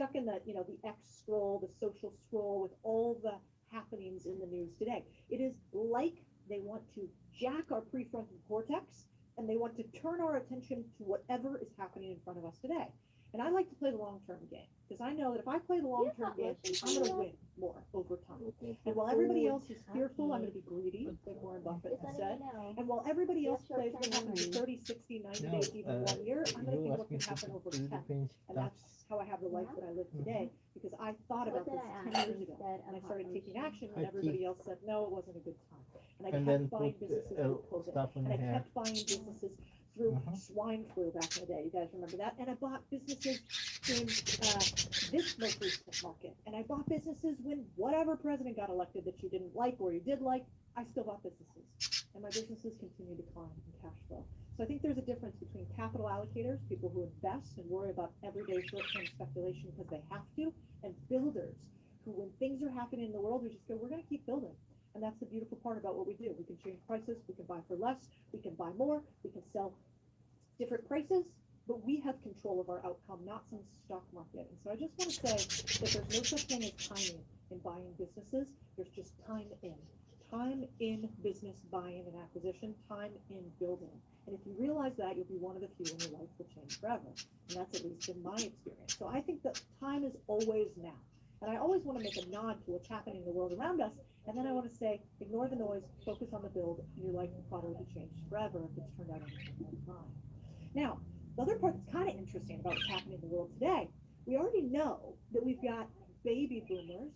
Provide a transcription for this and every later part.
stuck in the, the X scroll, the social scroll with all the happenings in the news today. It is like they want to jack our prefrontal cortex and they want to turn our attention to whatever is happening in front of us today. And I like to play the long-term game because I know that if I play the long-term game, I'm going to win more over time. And while everybody else is fearful, I'm going to be greedy, like Warren Buffett has said. And while everybody else plays what happens in 30, 60, 90 days, even 1 year, I'm going to think what can happen over 10. And that's how I have the life that I live today because I thought about this 10 years ago and I started taking action when everybody else said, no, it wasn't a good time. And I kept buying businesses through COVID. And I kept buying businesses through swine flu back in the day. You guys remember that? And I bought businesses in this most recent market. And I bought businesses when whatever president got elected that you didn't like or you did like, I still bought businesses. And my businesses continue to climb in cash flow. So I think there's a difference between capital allocators, people who invest and worry about everyday short-term speculation because they have to, and builders who, when things are happening in the world, we just go, we're going to keep building. And that's the beautiful part about what we do. We can change prices, we can buy for less, we can buy more, we can sell different prices, but we have control of our outcome, not some stock market. And so I just want to say that there's no such thing as timing in buying businesses. There's just time in. Time in business buying and acquisition, time in building. And if you realize that, you'll be one of the few in your life will change forever. And that's at least in my experience. So I think that time is always now. And I always want to make a nod to what's happening in the world around us. And then I want to say, ignore the noise, focus on the build, and your life will probably be changed forever if it's turned out on time. Now, the other part that's kind of interesting about what's happening in the world today, we already know that we've got baby boomers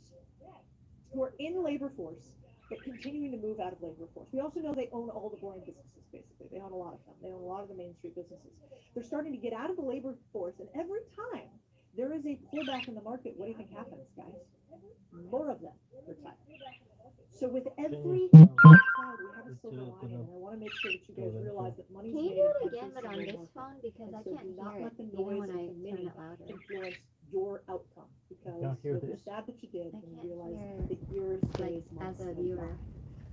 who are in labor force, but continuing to move out of labor force. We also know they own all the boring businesses, basically. They own a lot of them. They own a lot of the Main Street businesses. They're starting to get out of the labor force, and every time there is a pullback in the market, what do you think happens, guys? More of them retire. So with every cloud, we have a silver lining, and I want to make sure that you guys realize that money's Can you made do in it again, every but on single this market. phone because And I so can't do not hear let it the even noise when of I the turn mini it louder. influence your outcome because can't hear you're this. sad that you did I and you can't realize hear, that years, days, like, months, as a and viewer. time.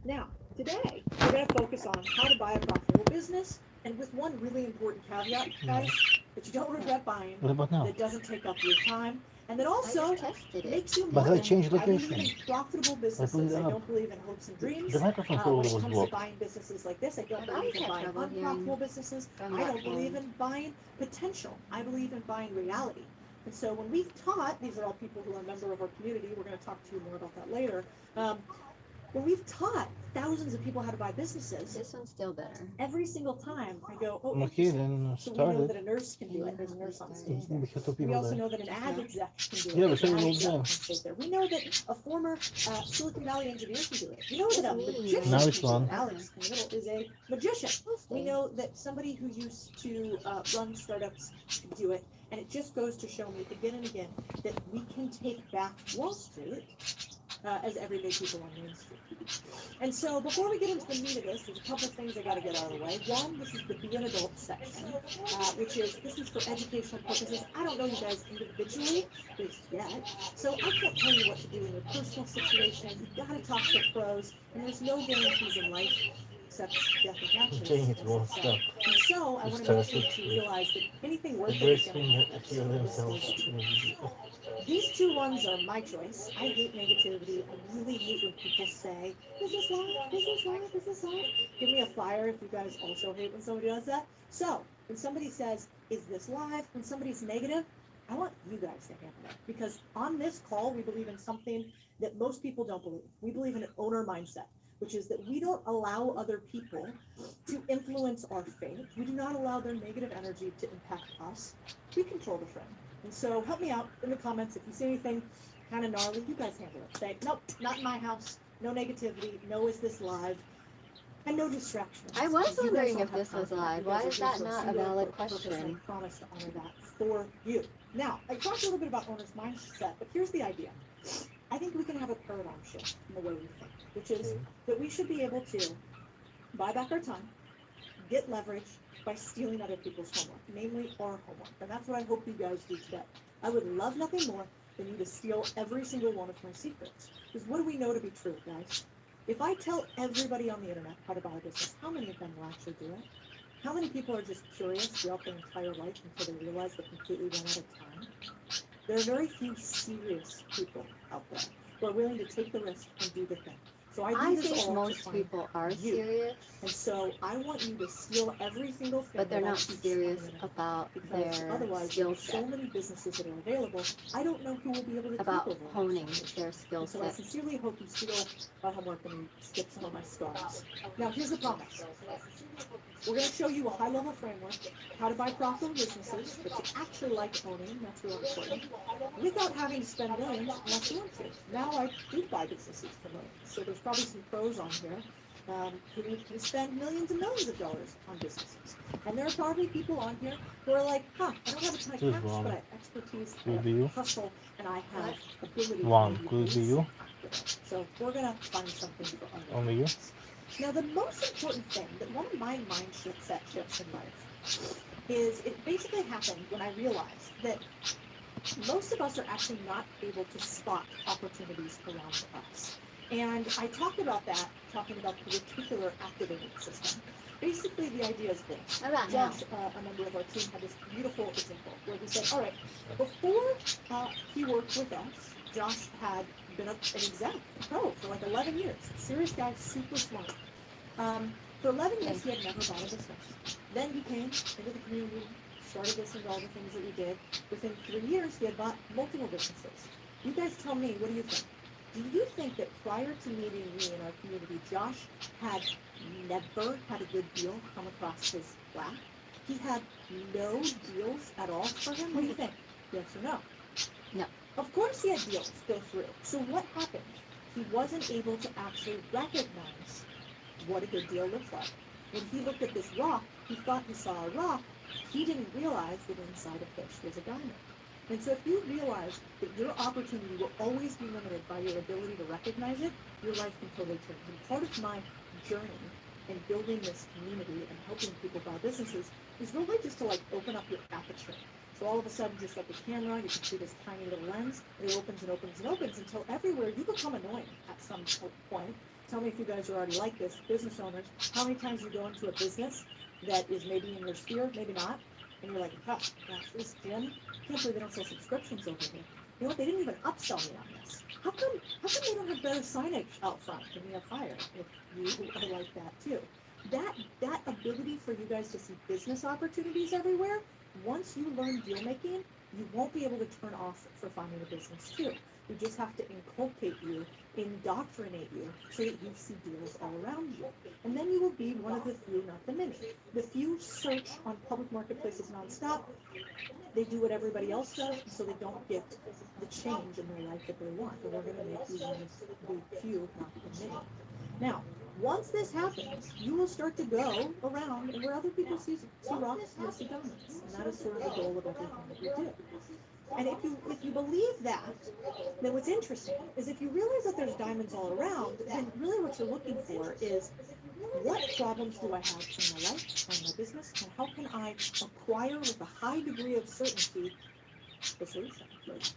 Now, today, we're going to focus on how to buy a profitable business, and with one really important caveat, guys, that you don't regret buying, What about now? that doesn't take up your time, and that I also just tested it. makes you But I money. changed I believe location. in profitable businesses. I don't believe in hopes and dreams. The microphone folder When it was comes to blocked. buying businesses like this, I don't I've believe always in had buying trouble unprofitable hearing businesses. from I that don't believe phone. in buying potential. I believe in buying reality. And so when we've taught, these are all people who are a member of our community, we're going to talk to you more about that later. When we've taught thousands of people how to buy businesses, This one's still better. every single time I go, oh, Okay, interesting. then So we know start that it. a nurse can do it. There's a nurse on stage there. Because two We people also there. know that an ad exec can do it. Yeah, There's but an ad all exec them. on stage there. We know that a former Silicon Valley engineer can do it. We know that a It's me, magician Now can it's do one. it. Alex in the middle is a magician. We'll We stay. know that somebody who used to run startups can do it. And it just goes to show me again and again that we can take back Wall Street as everyday people on Main Street. And so before we get into the meat of this, there's a couple of things I got to get out of the way. One, this is the Be an Adult section, which is, this is for educational purposes. I don't know you guys individually, at least yet, so I can't tell you what to do in your personal situation. You've got to talk to pros, and there's no guarantees in life except death and taxes. Saying it as won't it said. stop. And so I It want to make sure started that you with realize that anything worth the it is birds going to seem happen. to hear in this themselves situation. in the video. These two ones are my choice. I hate negativity. I really hate when people say, is this live? Is this live? Is this live? Give me a fire if you guys also hate when somebody does that. So, when somebody says, is this live? When somebody's negative, I want you guys to handle it. Because on this call, we believe in something that most people don't believe. We believe in an owner mindset, which is that we don't allow other people to influence our fate. We do not allow their negative energy to impact us. We control the frame. And so help me out in the comments if you see anything kind of gnarly, you guys handle it. Say, nope, not in my house. No negativity. No, is this live? And no distractions. I was You guys wondering don't if have this was time for that. live. You Why guys are is here that for a not a singular valid purpose, and I question? promise to honor that for you. Now, I talked a little bit about owner's mindset, but here's the idea. I think we can have a paradigm shift in the way we think, which is that we should be able to buy back our time, get leverage by stealing other people's homework, namely our homework. And that's what I hope you guys do today. I would love nothing more than you to steal every single one of my secrets. Because what do we know to be true, guys? If I tell everybody on the internet how to buy a business, how many of them will actually do it? How many people are just curious throughout their entire life until they realize they completely run out of time? There are very few serious people out there who are willing to take the risk and do the thing. So I I do this think all to most find people are you. serious, And so I want you to steal every single thing but they're that I not teach serious on the internet. about Because their otherwise, skill there's so set, many businesses that are available, I don't know who will be able to take about over. honing their skill And so I set. sincerely hope you steal my homework and you skip some of my scars. Now, here's the promise. We're going to show you a high-level framework, how to buy profitable businesses that you actually like owning, that's real important, without having to spend millions unless you want to. Now I do buy businesses for millions, so there's probably some pros on here who can spend millions and millions of dollars on businesses. And there are probably people on here who are like, I don't have a ton of This cash, one but I have expertise, I will have be you. hustle, and I have ability One to will be you. So we're going to find something for Only you. Now, the most important thing, that one of my mind shifts in life, is it basically happened when I realized that most of us are actually not able to spot opportunities around us. And I talked about that, talking about the reticular activating system. Basically, the idea is this. How about now? Josh, a member of our team, had this beautiful example where he said, all right, before he worked with us, Josh had been an exec pro for like 11 years. Serious guy, super smart. For 11 years, he had never bought a business. Then he came into the community, started listening to all the things that we did. Within 3 years, he had bought multiple businesses. You guys tell me, what do you think? Do you think that prior to meeting me in our community, Josh had never had a good deal come across his lap? He had no deals at all for him? What do you think? Yes or no? No. Of course he had deals go through. So what happened? He wasn't able to actually recognize what a good deal looks like. When he looked at this rock, he thought he saw a rock. He didn't realize that inside of this was a diamond. And so if you realize that your opportunity will always be limited by your ability to recognize it, your life can totally change. And part of my journey in building this community and helping people buy businesses is really just to open up your aperture. So all of a sudden, just like a camera, you can see this tiny little lens, and it opens and opens and opens until everywhere you become annoying at some point. Tell me if you guys are already like this, business owners, how many times you go into a business that is maybe in your sphere, maybe not, and you're like, gosh, this gym, I can't believe they don't sell subscriptions over here. You know what, they didn't even upsell me on this. How come they don't have better signage out front than we have fire if you are like that too? That ability for you guys to see business opportunities everywhere, once you learn deal making, you won't be able to turn off for finding a business too. We just have to inculcate you, indoctrinate you, so that you see deals all around you. And then you will be one of the few, not the many. The few search on public marketplaces nonstop. They do what everybody else does, so they don't get the change in their life that they want. And we're going to make you one of the few, not the many. Now, once this happens, you will start to go around, and where other people see rocks, you'll see diamonds. And that is sort of the goal of everything that we do. And if you believe that, then what's interesting is if you realize that there's diamonds all around, then really what you're looking for is, what problems do I have in my life or in my business, and how can I acquire with a high degree of certainty the solution for it?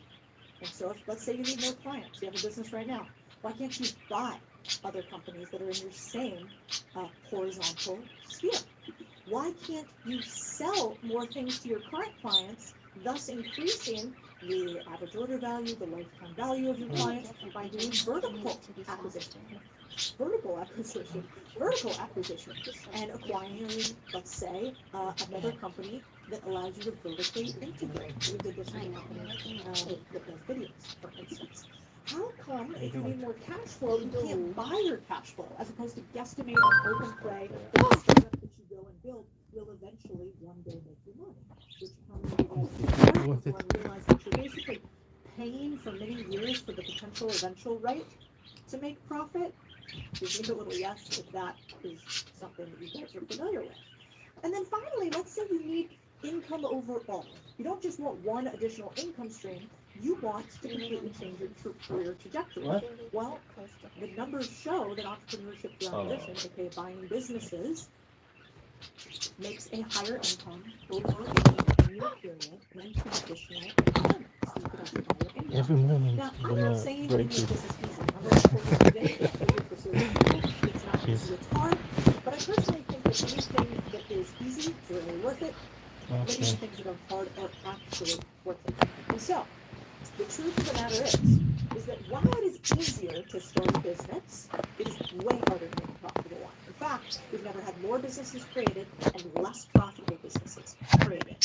And so let's say you need more clients, you have a business right now, why can't you buy other companies that are in your same horizontal sphere? Why can't you sell more things to your current clients, thus increasing the average order value, the lifetime value of your clients by doing vertical acquisition, and acquiring, let's say, another company that allows you to vertically integrate. We did this with a company that does videos, for instance. How come, if you need more cash flow, you can't buy your cash flow, as opposed to guesstimate on open play that the startup that you go and build will eventually one day make you money? Which how many of you guys realize that you're basically paying for many years for the potential eventual right to make profit? Just give a little yes if that is something that you guys are familiar with. And then finally, let's say you need income overall. You don't just want one additional income stream, you want to completely change your career trajectory. What? Well, the numbers show that entrepreneurship through acquisition, aka buying businesses, makes a higher income over a 10-year period than traditional employment. So you could actually buy your income. Every moment Now, I'm I'm not gonna saying break this it. is easy. I'm not saying today that you're pursuing people. It's not easy, it's hard. But I personally think that anything that is easy is really worth it. Many of the Okay. things that are hard are actually worth it. And so, the truth of the matter is that while it is easier to start a business, it is way harder to make a profitable one. In fact, we've never had more businesses created and less profitable businesses created.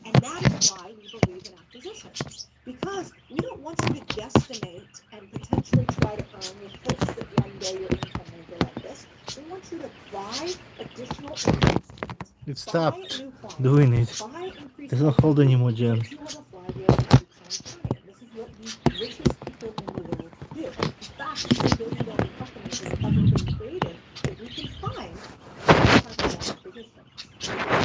And that is why we believe in acquisitions. Because we don't want you to guesstimate and potentially try to earn with hopes that one day your income may go like this. We want you to buy additional income streams, It buy stopped new clients, doing it. buy increased It's not hold anymore, so Jen. that you have a flywheel that keeps on turning. This is what the richest people in the world do. In fact, no billion-dollar company has ever been created that we can find that has done acquisitions.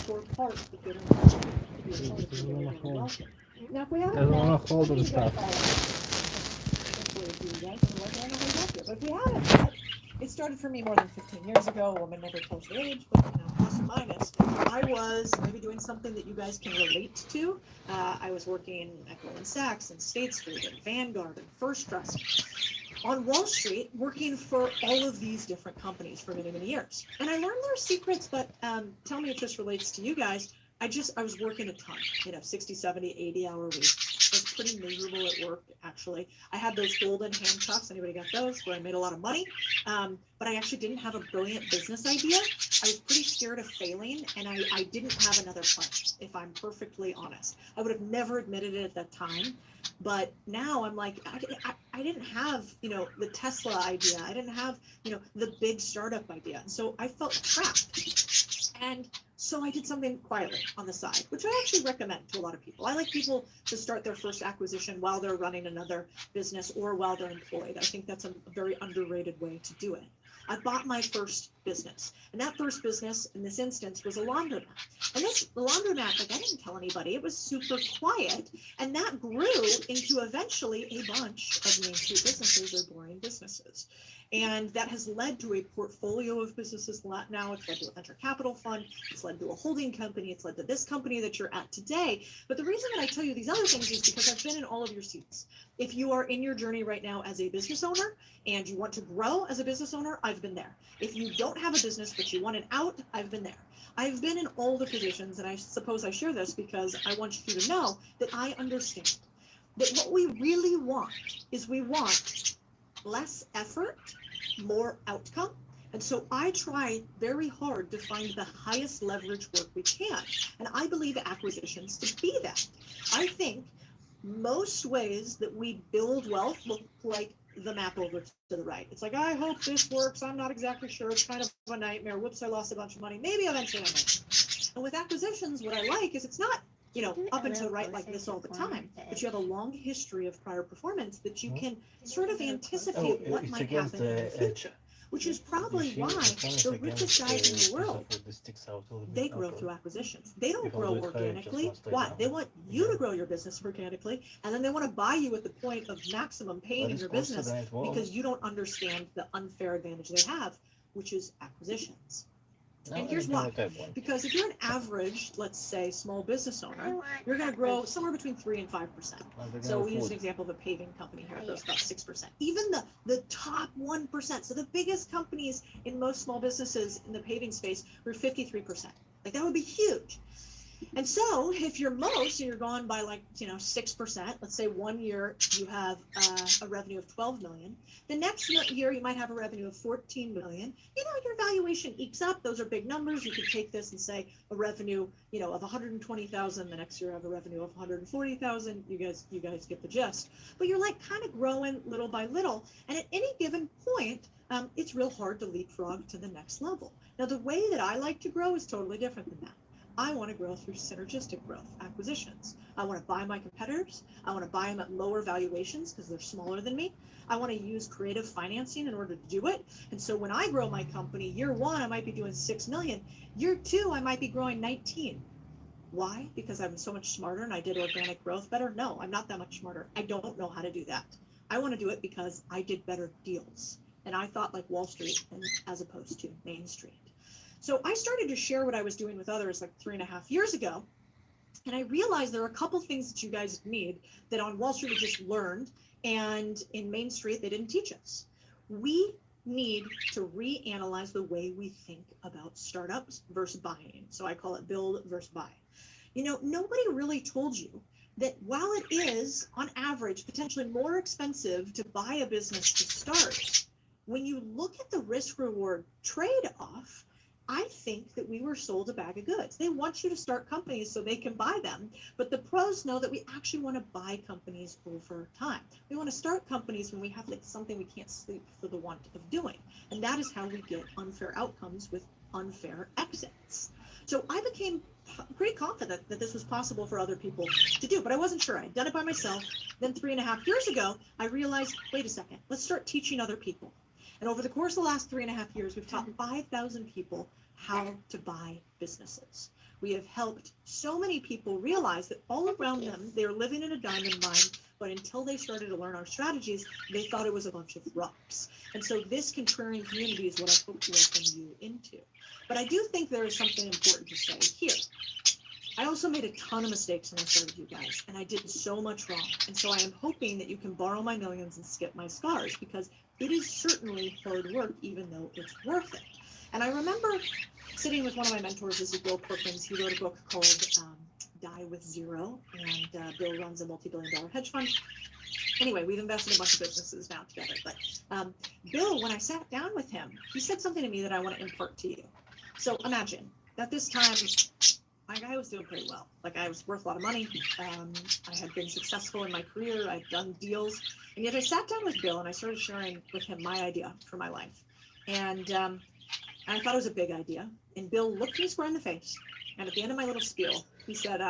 For part of getting to be a part of the very, very wealthy. Now, if we haven't I don't met, want to hold some of on you guys stuff. hopefully do you guys, otherwise I don't know how you got here. But if we haven't met, it started for me more than 15 years ago. A woman never tells your age, but plus or minus. I was maybe doing something that you guys can relate to. I was working at Goldman Sachs and State Street and Vanguard and First Trust on Wall Street, working for all of these different companies for many, many years. And I learned their secrets, but tell me if this relates to you guys. I was working a ton, 60, 70, 80-hour weeks. I was pretty miserable at work, actually. I had those golden handcuffs. Anybody got those? Where I made a lot of money. But I actually didn't have a brilliant business idea. I was pretty scared of failing, and I didn't have another plan, if I'm perfectly honest. I would have never admitted it at that time. But now I'm like, I didn't have, the Tesla idea. I didn't have, the big startup idea. And so I felt trapped. And so I did something quietly on the side, which I actually recommend to a lot of people. I like people to start their first acquisition while they're running another business or while they're employed. I think that's a very underrated way to do it. I bought my first business, and that first business in this instance was a laundromat. And this laundromat, I didn't tell anybody, it was super quiet, and that grew into eventually a bunch of Main Street businesses or boring businesses. And that has led to a portfolio of businesses. Now it's led to a venture capital fund. It's led to a holding company. It's led to this company that you're at today. But the reason that I tell you these other things is because I've been in all of your seats. If you are in your journey right now as a business owner and you want to grow as a business owner, I've been there. If you don't have a business but you want an out, I've been there. I've been in all the positions, and I suppose I share this because I want you to know that I understand that what we really want is we want less effort, more outcome. And so I try very hard to find the highest leverage work we can. And I believe acquisitions to be that. I think most ways that we build wealth look like the map over to the right. It's like, I hope this works. I'm not exactly sure. It's kind of a nightmare. Whoops, I lost a bunch of money. Maybe eventually I might. And with acquisitions, what I like is it's not up and to the right like this all the time, but you have a long history of prior performance that you can sort of anticipate what might happen in the future, which is probably why the richest guys in the world, they grow through acquisitions. They don't grow organically. Why? They want you to grow your business organically, and then they want to buy you at the point of maximum pain in your business because you don't understand the unfair advantage they have, which is acquisitions. And here's why. Because if you're an average, let's say, small business owner, you're going to grow somewhere between 3 and 5%. So we use an example of a paving company here. It grows about 6%. Even the top 1%, so the biggest companies in most small businesses in the paving space were 53%. Like, that would be huge. And so if you're most, and you're gone by 6%, let's say 1 year you have a revenue of 12 million. The next year you might have a revenue of 14 million. Your valuation ekes up. Those are big numbers. You could take this and say a revenue, of 120,000. The next year you have a revenue of 140,000. You guys get the gist. But you're kind of growing little by little. And at any given point, it's real hard to leapfrog to the next level. Now, the way that I like to grow is totally different than that. I want to grow through synergistic growth, acquisitions. I want to buy my competitors. I want to buy them at lower valuations because they're smaller than me. I want to use creative financing in order to do it. And so when I grow my company, year 1, I might be doing 6 million. Year 2, I might be growing 19. Why? Because I'm so much smarter and I did organic growth better? No, I'm not that much smarter. I don't know how to do that. I want to do it because I did better deals. And I thought like Wall Street as opposed to Main Street. So I started to share what I was doing with others 3.5 years ago. And I realized there are a couple things that you guys need that on Wall Street we just learned, and in Main Street they didn't teach us. We need to reanalyze the way we think about startups versus buying. So I call it build versus buy. Nobody really told you that while it is, on average, potentially more expensive to buy a business to start, when you look at the risk-reward trade-off, I think that we were sold a bag of goods. They want you to start companies so they can buy them, but the pros know that we actually want to buy companies over time. We want to start companies when we have something we can't sleep for the want of doing, and that is how we get unfair outcomes with unfair exits. So I became pretty confident that this was possible for other people to do, but I wasn't sure. I'd done it by myself. Then 3.5 years ago, I realized, wait a second, let's start teaching other people. And over the course of the last 3.5 years, we've taught 5,000 people how to buy businesses. We have helped so many people realize that all around them, they're living in a diamond mine, but until they started to learn our strategies, they thought it was a bunch of rocks. And so this contrarian community is what I hope to welcome you into. But I do think there is something important to say here. I also made a ton of mistakes when I started, you guys, and I did so much wrong. And so I am hoping that you can borrow my millions and skip my scars, because it is certainly hard work, even though it's worth it. And I remember sitting with one of my mentors, this is Bill Perkins. He wrote a book called Die with Zero, and Bill runs a multi-billion-dollar hedge fund. Anyway, we've invested in a bunch of businesses now together. But Bill, when I sat down with him, he said something to me that I want to impart to you. So imagine at this time, I was doing pretty well. Like, I was worth a lot of money. I had been successful in my career. I'd done deals. And yet I sat down with Bill and I started sharing with him my idea for my life. And I thought it was a big idea. And Bill looked me square in the face. And at the end of my little spiel, he said,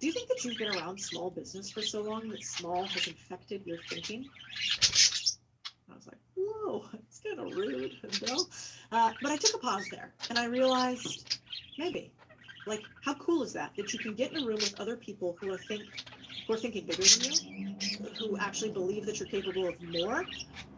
do you think that you've been around small business for so long that small has infected your thinking? I was like, whoa, it's kind of rude, Bill. But I took a pause there and I realized, maybe. Like, how cool is that you can get in a room with other people who are thinking bigger than you, who actually believe that you're capable of more?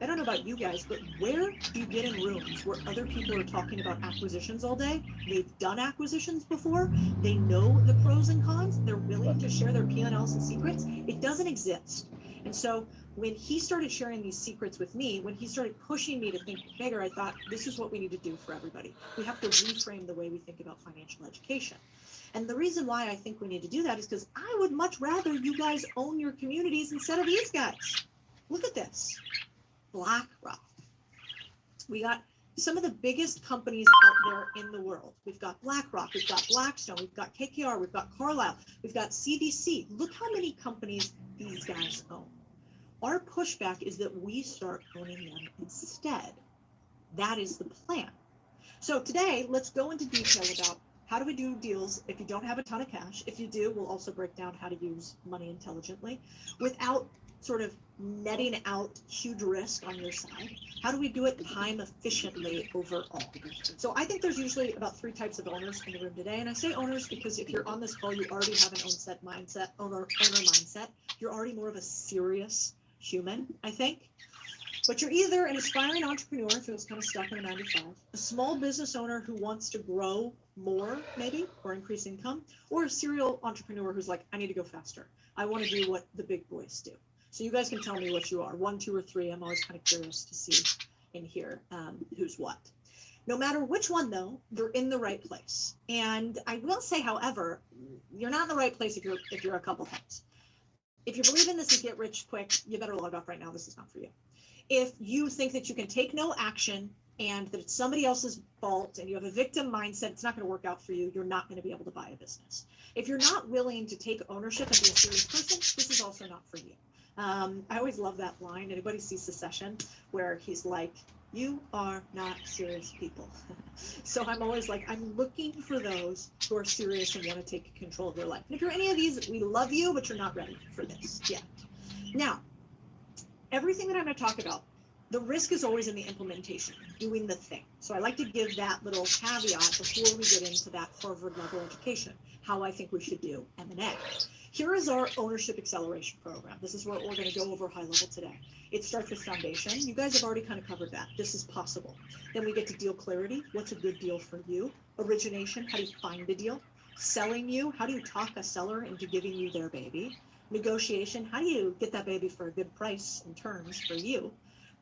I don't know about you guys, but where do you get in rooms where other people are talking about acquisitions all day? They've done acquisitions before. They know the pros and cons. They're willing to share their P&Ls and secrets. It doesn't exist. And so when he started sharing these secrets with me, when he started pushing me to think bigger, I thought, this is what we need to do for everybody. We have to reframe the way we think about financial education. And the reason why I think we need to do that is because I would much rather you guys own your communities instead of these guys. Look at this. BlackRock. We got some of the biggest companies out there in the world. We've got BlackRock, we've got Blackstone, we've got KKR, we've got Carlyle, we've got CVC. Look how many companies these guys own. Our pushback is that we start owning them instead. That is the plan. So today, let's go into detail about how do we do deals if you don't have a ton of cash. If you do, we'll also break down how to use money intelligently without sort of netting out huge risk on your side. How do we do it time efficiently overall? So I think there's usually about 3 types of owners in the room today. And I say owners because if you're on this call, you already have an owner mindset. You're already more of a serious human, I think. But you're either an aspiring entrepreneur who feels kind of stuck in a 9 to 5, a small business owner who wants to grow more, maybe, or increase income, or a serial entrepreneur who's like, I need to go faster. I want to do what the big boys do. So you guys can tell me what you are, 1, 2, or 3. I'm always kind of curious to see in here who's what. No matter which one, though, you're in the right place. And I will say, however, you're not in the right place if you're a couple things. If you believe in this and get rich quick, you better log off right now. This is not for you. If you think that you can take no action and that it's somebody else's fault and you have a victim mindset, it's not going to work out for you. You're not going to be able to buy a business. If you're not willing to take ownership and be a serious person, this is also not for you. I always love that line. Anybody see Succession where he's like, you are not serious people. So I'm always like, I'm looking for those who are serious and want to take control of their life. And if you're any of these, we love you, but you're not ready for this yet. Now, everything that I'm going to talk about, the risk is always in the implementation, doing the thing. So I like to give that little caveat before we get into that Harvard level education, how I think we should do M&A. Here is our ownership acceleration program. This is what we're going to go over high level today. It starts with foundation. You guys have already kind of covered that. This is possible. Then we get to deal clarity. What's a good deal for you? Origination. How do you find a deal? Selling you. How do you talk a seller into giving you their baby? Negotiation. How do you get that baby for a good price and terms for you?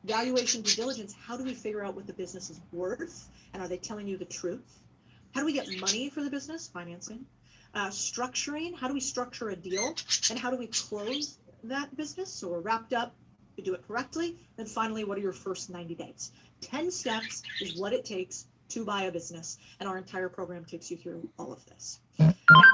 Valuation due diligence, how do we figure out what the business is worth? And are they telling you the truth? How do we get money for the business? Financing. Structuring, how do we structure a deal? And how do we close that business? So we're wrapped up, we do it correctly. Then finally, what are your first 90 days? 10 steps is what it takes to buy a business. And our entire program takes you through all of this. Now,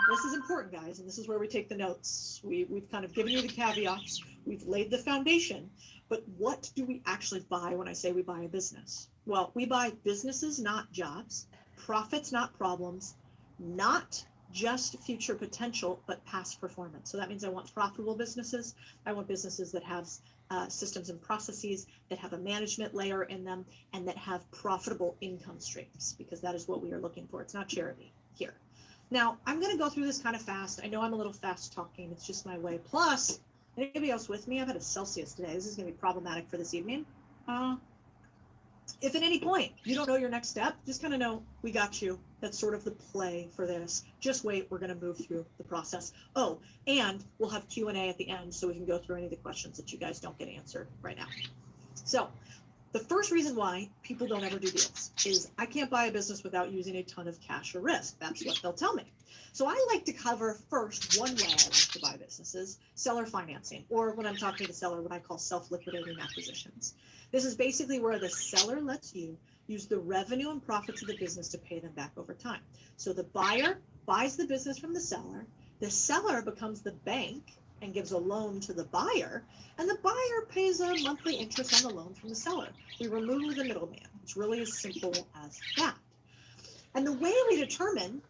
this is important, guys, and this is where we take the notes. We've kind of given you the caveats. We've laid the foundation. But what do we actually buy when I say we buy a business? Well, we buy businesses, not jobs, profits, not problems, not just future potential, but past performance. So that means I want profitable businesses. I want businesses that have systems and processes, that have a management layer in them, and that have profitable income streams, because that is what we are looking for. It's not charity here. Now, I'm going to go through this kind of fast. I know I'm a little fast talking. It's just my way. Plus, anybody else with me? I've had a Celsius today. This is going to be problematic for this evening. If at any point you don't know your next step, just kind of know we got you. That's sort of the play for this. Just wait, we're going to move through the process. Oh, and we'll have Q&A at the end so we can go through any of the questions that you guys don't get answered right now. So the first reason why people don't ever do deals is I can't buy a business without using a ton of cash or risk. That's what they'll tell me. So I like to cover first one way I like to buy businesses, seller financing, or when I'm talking to the seller, what I call self-liquidating acquisitions. This is basically where the seller lets you use the revenue and profits of the business to pay them back over time. So the buyer buys the business from the seller becomes the bank and gives a loan to the buyer, and the buyer pays a monthly interest on the loan from the seller. We remove the middleman. It's really as simple as that. And the way we determine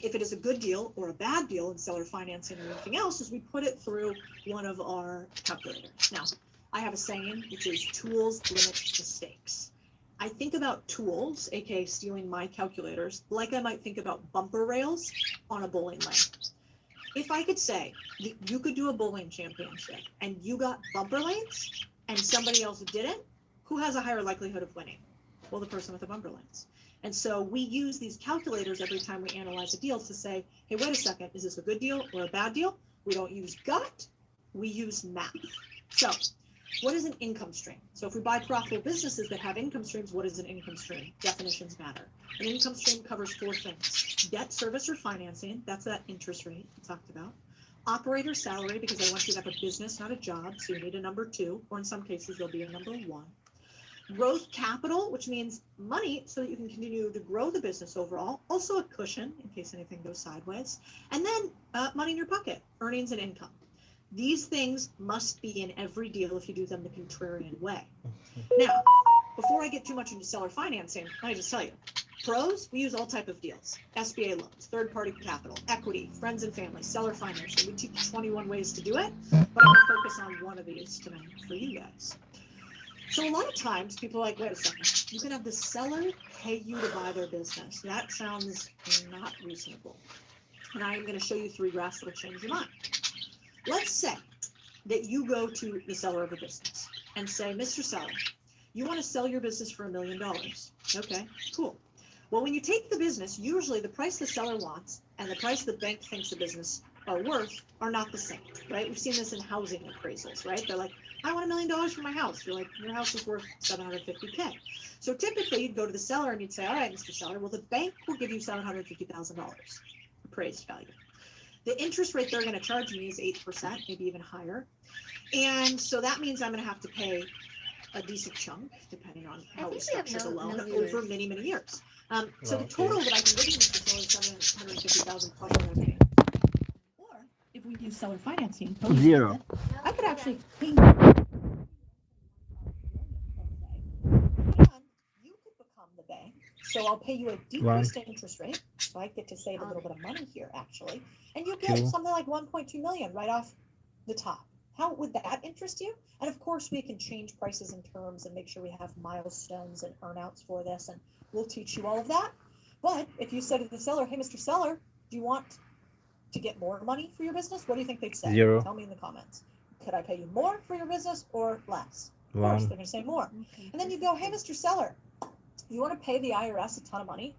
if it is a good deal or a bad deal in seller financing or anything else is we put it through one of our calculators. Now, I have a saying, which is tools limit mistakes. I think about tools, aka stealing my calculators, like I might think about bumper rails on a bowling lane. If I could say you could do a bowling championship and you got bumper lanes and somebody else didn't, who has a higher likelihood of winning? Well, the person with the bumper lanes. And so we use these calculators every time we analyze a deal to say, hey, wait a second, is this a good deal or a bad deal? We don't use gut, we use math. So what is an income stream? So if we buy profitable businesses that have income streams, what is an income stream? Definitions matter. An income stream covers 4 things. Debt service or financing, that's that interest rate we talked about. Operator salary, because I want you to have a business, not a job, so you need a number 2, or in some cases there'll be a number 1. Growth capital, which means money so that you can continue to grow the business overall, also a cushion in case anything goes sideways, and then money in your pocket, earnings and income. These things must be in every deal if you do them the contrarian way. Now, before I get too much into seller financing, let me just tell you, pros, we use all type of deals, SBA loans, third-party capital, equity, friends and family, seller financing. We teach 21 ways to do it, but I'm going to focus on one of these tonight for you guys. So a lot of times people are like, wait a second, you can have the seller pay you to buy their business. That sounds not reasonable. And I am going to show you 3 graphs that will change your mind. Let's say that you go to the seller of a business and say, Mr. Seller, you want to sell your business for $1 million. Okay, cool. Well, when you take the business, usually the price the seller wants and the price the bank thinks the business are worth are not the same, right? We've seen this in housing appraisals, right? They're like, I want $1 million for my house. You're like, your house is worth $750K. So typically you'd go to the seller and you'd say, all right, Mr. Seller, well, the bank will give you $750,000 appraised value. The interest rate they're going to charge me is 8%, maybe even higher. And so that means I'm going to have to pay a decent chunk, depending on how we structure the loan, over many, many years. So the total that I can give you is $750,000 plus what I'm paying. Or if we use seller financing, Zero. I could actually pay you. And you could become the bank. So I'll pay you a decreased interest rate. So I get to save a little bit of money here, actually. And you get something like 1.2 million right off the top. How would that interest you? And of course, we can change prices and terms and make sure we have milestones and earnouts for this. And we'll teach you all of that. But if you said to the seller, hey, Mr. Seller, do you want to get more money for your business? What do you think they'd say? Zero. Tell me in the comments. Could I pay you more for your business or less? Of 1. course, they're going to say more. Okay. And then you go, hey, Mr. Seller, you want to pay the IRS a ton of money?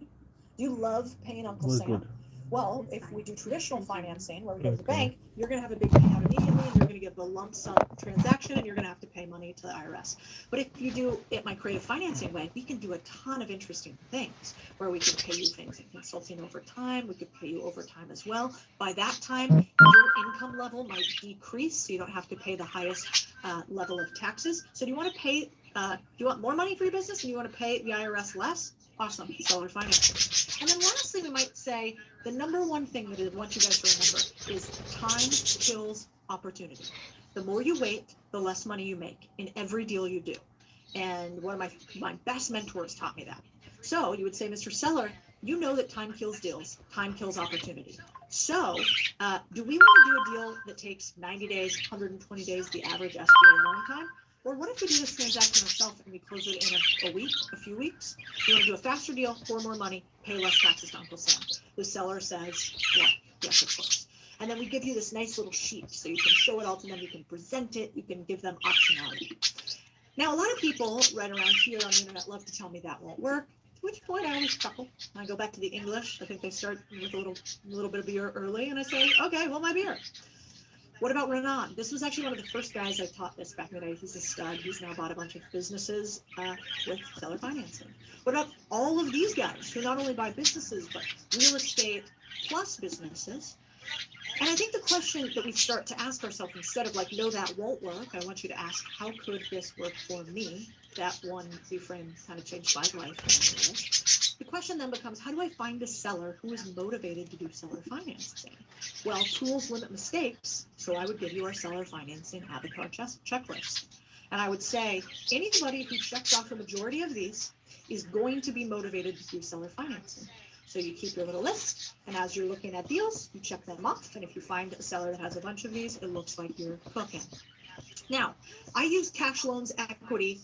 Do you love paying Uncle Sam? Good. Well, if we do traditional financing where we go to the bank, you're going to have a big payout immediately and you're going to going to give a lump sum transaction and you're going to have to pay money to the IRS. But if you do it my creative financing way, we can do a ton of interesting things where we can pay you things in consulting over time. We could pay you overtime as well. By that time, your income level might decrease, so you don't have to pay the highest level of taxes. So do you want to pay, do you want more money for your business and you want to pay the IRS less? Awesome, seller financing. And then lastly, we might say the number one thing that I want you guys to remember is time kills opportunity. The more you wait, the less money you make in every deal you do. And one of my best mentors taught me that. So you would say, Mr. Seller, you know that time kills deals, time kills opportunity. So do we want to do a deal that takes 90 days, 120 days, the average SBA loan time? Or what if we do this transaction ourselves and we close it in a week, a few weeks? You want to do a faster deal for more money, pay less taxes to Uncle Sam. The seller says, yeah, yes, of course. And then we give you this nice little sheet so you can show it all to them, you can present it, you can give them optionality. Now, a lot of people right around here on the internet love to tell me that won't work, to which point I always chuckle. I go back to the English. I think they start with a little bit of beer early, and I say, okay, well, my beer. What about Renan? This was actually one of the first guys I taught this back in the day. He's a stud. He's now bought a bunch of businesses with seller financing. What about all of these guys who not only buy businesses, but real estate plus businesses? And I think the question that we start to ask ourselves, instead of like, no, that won't work, I want you to ask, how could this work for me? That one reframe kind of changed my life. The question then becomes, how do I find a seller who is motivated to do seller financing? Well, tools limit mistakes, so I would give you our seller financing avatar checklist. And I would say, anybody who checks off the majority of these is going to be motivated to do seller financing. So you keep your little list, and as you're looking at deals, you check them off. And if you find a seller that has a bunch of these, it looks like you're cooking. Now, I use cash loans equity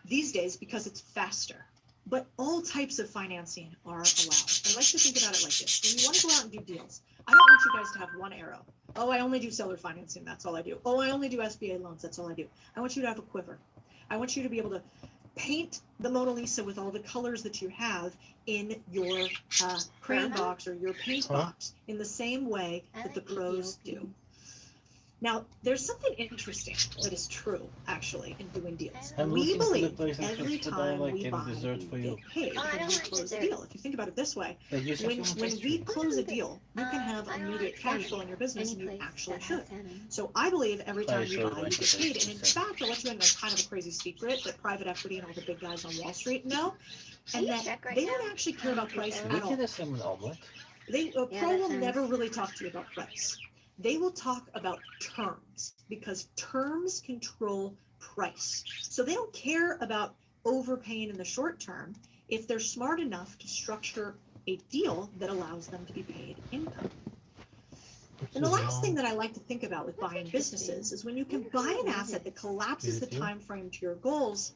these days because it's faster, but all types of financing are allowed. I like to think about it like this. When you want to go out and do deals, I don't want you guys to have one arrow. Oh, I only do seller financing, that's all I do. Oh, I only do SBA loans, that's all I do. I want you to have a quiver. I want you to be able to paint the Mona Lisa with all the colors that you have in your crayon box or your paint box in the same way that the pros do. Now, there's something interesting that is true, actually, in doing deals. We believe every time we buy, we get paid when we close a deal. If you think about it this way, when we close a deal, you can have immediate cash flow in your business, and you actually should. So I believe every time you buy, you get paid. And in fact, I'll let you in on kind of a crazy secret that private equity and all the big guys on Wall Street know, and that they don't actually care about price at all. Pro will never really talk to you about price. They will talk about terms, because terms control price. So they don't care about overpaying in the short term if they're smart enough to structure a deal that allows them to be paid income. And the last thing that I like to think about with buying businesses is when you can buy an asset that collapses the time frame to your goals,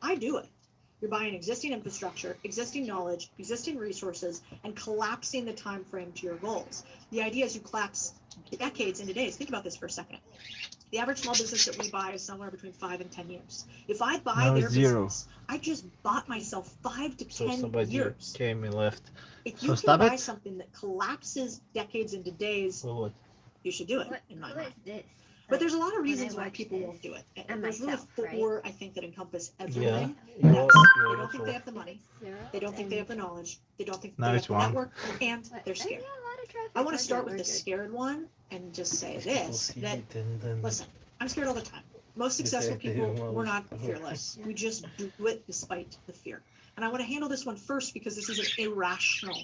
I do it. You're buying existing infrastructure, existing knowledge, existing resources, and collapsing the time frame to your goals. The idea is you collapse decades into days. Think about this for a second. The average small business that we buy is somewhere between 5 and 10 years. If I buy their business, I just bought myself 5 to 10 years. Came and left. If you can buy something that collapses decades into days, you should do it, in my mind. But there's a lot of reasons why people won't do it. And there's really four, I think, that encompass everything. They don't think they have the money. They don't think they have the knowledge. They don't think they have the network, and they're scared. I want to start with the scared one and just say this, that, listen, I'm scared all the time. Most successful people, we're not fearless. We just do it despite the fear. And I want to handle this one first because this is an irrational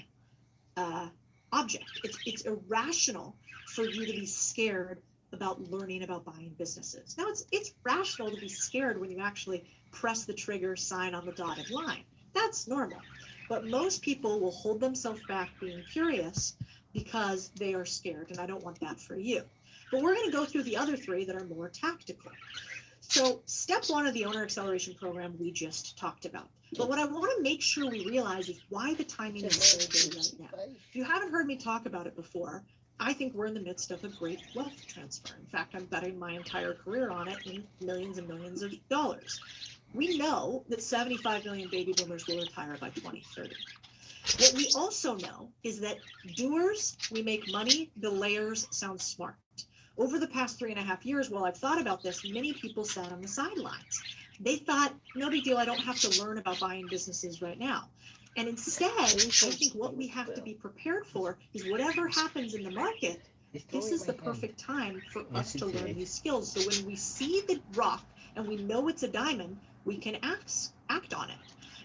object. It's irrational for you to be scared about learning about buying businesses. Now, it's rational to be scared when you actually press the trigger, sign on the dotted line. That's normal. But most people will hold themselves back being curious because they are scared, and I don't want that for you. But we're going to go through the other three that are more tactical. So step one of the owner acceleration program we just talked about. But what I want to make sure we realize is why the timing is so good right now. If you haven't heard me talk about it before, I think we're in the midst of a great wealth transfer. In fact, I'm betting my entire career on it in millions and millions of dollars. We know that 75 million baby boomers will retire by 2030. What we also know is that doers, we make money, delayers sound smart. over the past 3.5 years, while I've thought about this, many people sat on the sidelines. They thought, no big deal, I don't have to learn about buying businesses right now. And instead, I think what we have to be prepared for is whatever happens in the market, this is the perfect time for us to learn these skills. So when we see the rock and we know it's a diamond, we can act on it.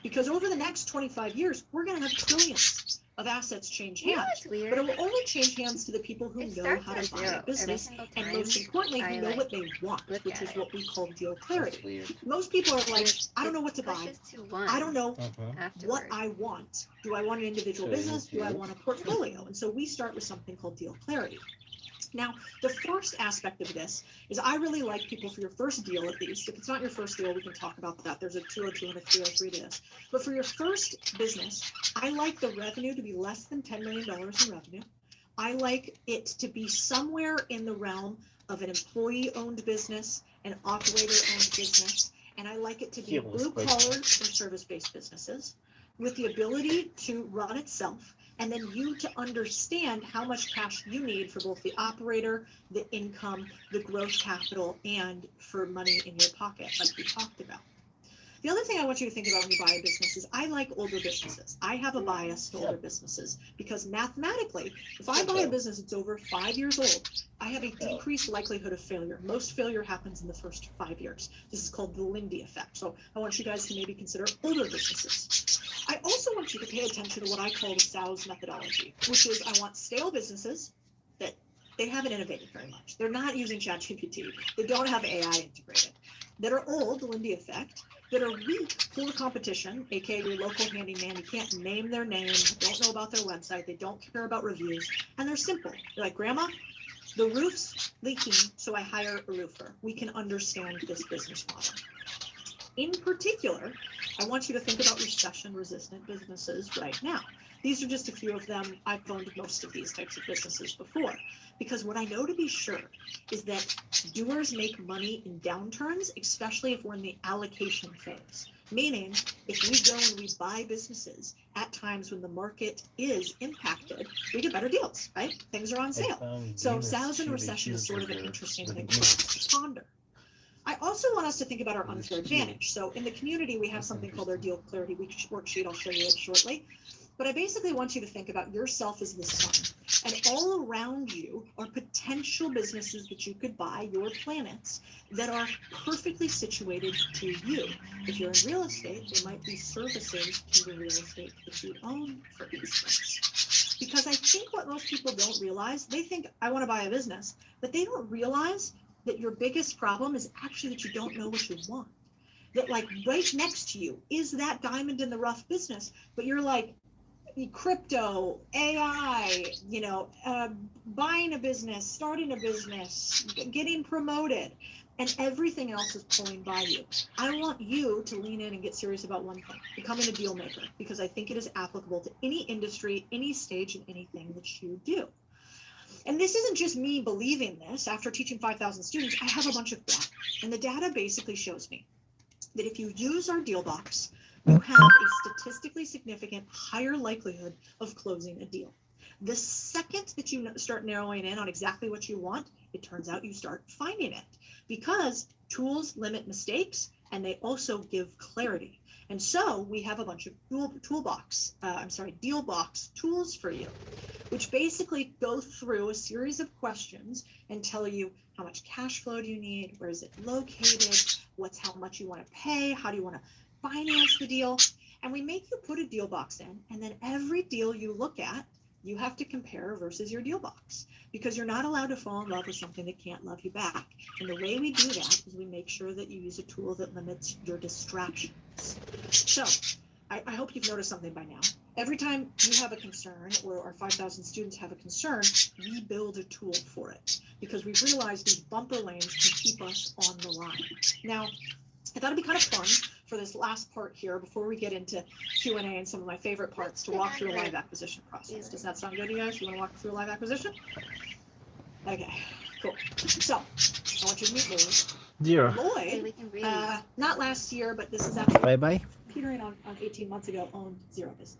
Because over the next 25 years, we're going to have trillions of assets change You know hands. what's weird? But it will only change hands to the people who It know starts how to at buy zero a every business, single and time most importantly, who I, know like, what they want, look which is at what we call deal clarity. Weird. Most people are like, And I don't it know what to buy. pushes to one I don't know afterward. what I want. Do I want an individual So business? Do I you- want a portfolio? And so we start with something called deal clarity. Now, the first aspect of this is I really like people for your first deal, at least. If it's not your first deal, we can talk about that. There's a 202 and a 303 to this. But for your first business, I like the revenue to be less than $10 million in revenue. I like it to be somewhere in the realm of an employee-owned business, an operator-owned business, and I like it to be Yeah, well, blue-collar or service-based businesses with the ability to run itself, and then you to understand how much cash you need for both the operator, the income, the growth capital, and for money in your pocket, like we talked about. The other thing I want you to think about when you buy a business is I like older businesses. I have a bias to older businesses because mathematically, if I buy a business that's over 5 years old, I have a decreased likelihood of failure. Most failure happens in the first 5 years. This is called the Lindy effect. So I want you guys to maybe consider older businesses. I also want you to pay attention to what I call the SOWS methodology, which is I want stale businesses that they haven't innovated very much. They're not using ChatGPT. They don't have AI integrated. That are old, the Lindy effect, that are weak for competition, aka your local handyman. You can't name their name, you don't know about their website, they don't care about reviews, and they're simple. They're like, Grandma, the roof's leaking, so I hire a roofer. We can understand this business model. In particular, I want you to think about recession-resistant businesses right now. These are just a few of them. I've owned most of these types of businesses before. Because what I know to be sure is that doers make money in downturns, especially if we're in the allocation phase. Meaning, if we go and we buy businesses at times when the market is impacted, we get better deals, right? Things are on sale. So SOWS in recession is sort of an interesting thing for us to ponder. I also want us to think about our unfair advantage. So in the community, we have something called our deal clarity worksheet. I'll show you it shortly. But I basically want you to think about yourself as the sun. And all around you are potential businesses that you could buy, your planets, that are perfectly situated to you. If you're in real estate, there might be services to the real estate that you own, for instance. Because I think what most people don't realize, they think, I want to buy a business, but they don't realize that your biggest problem is actually that you don't know what you want. That like right next to you is that diamond in the rough business, but you're like, crypto, AI, buying a business, starting a business, getting promoted, and everything else is pulling by you. I want you to lean in and get serious about one thing, becoming a deal maker, because I think it is applicable to any industry, any stage, and anything that you do. And this isn't just me believing this. After teaching 5,000 students, I have a bunch of data. And the data basically shows me that if you use our deal box, you have a statistically significant higher likelihood of closing a deal. The second that you start narrowing in on exactly what you want, it turns out you start finding it, because tools limit mistakes and they also give clarity. And so we have a bunch of deal box tools for you, which basically go through a series of questions and tell you how much cash flow do you need, where is it located, how much you want to pay, how do you want to finance the deal. And we make you put a deal box in, and then every deal you look at, you have to compare versus your deal box, because you're not allowed to fall in love with something that can't love you back. And the way we do that is we make sure that you use a tool that limits your distractions. So I hope you've noticed something by now. Every time you have a concern, or our 5,000 students have a concern, we build a tool for it, because we've realized these bumper lanes can keep us on the line. Now, I thought it'd be kind of fun for this last part here, before we get into Q&A and some of my favorite parts, to walk through a live acquisition process. Does that sound good to you guys? You want to walk through a live acquisition? Okay, cool. So I want you to meet Lloyd. Zero. Hey, we can read. Not last year, but this is actually Bye bye. Peter on 18 months ago owned 0 business.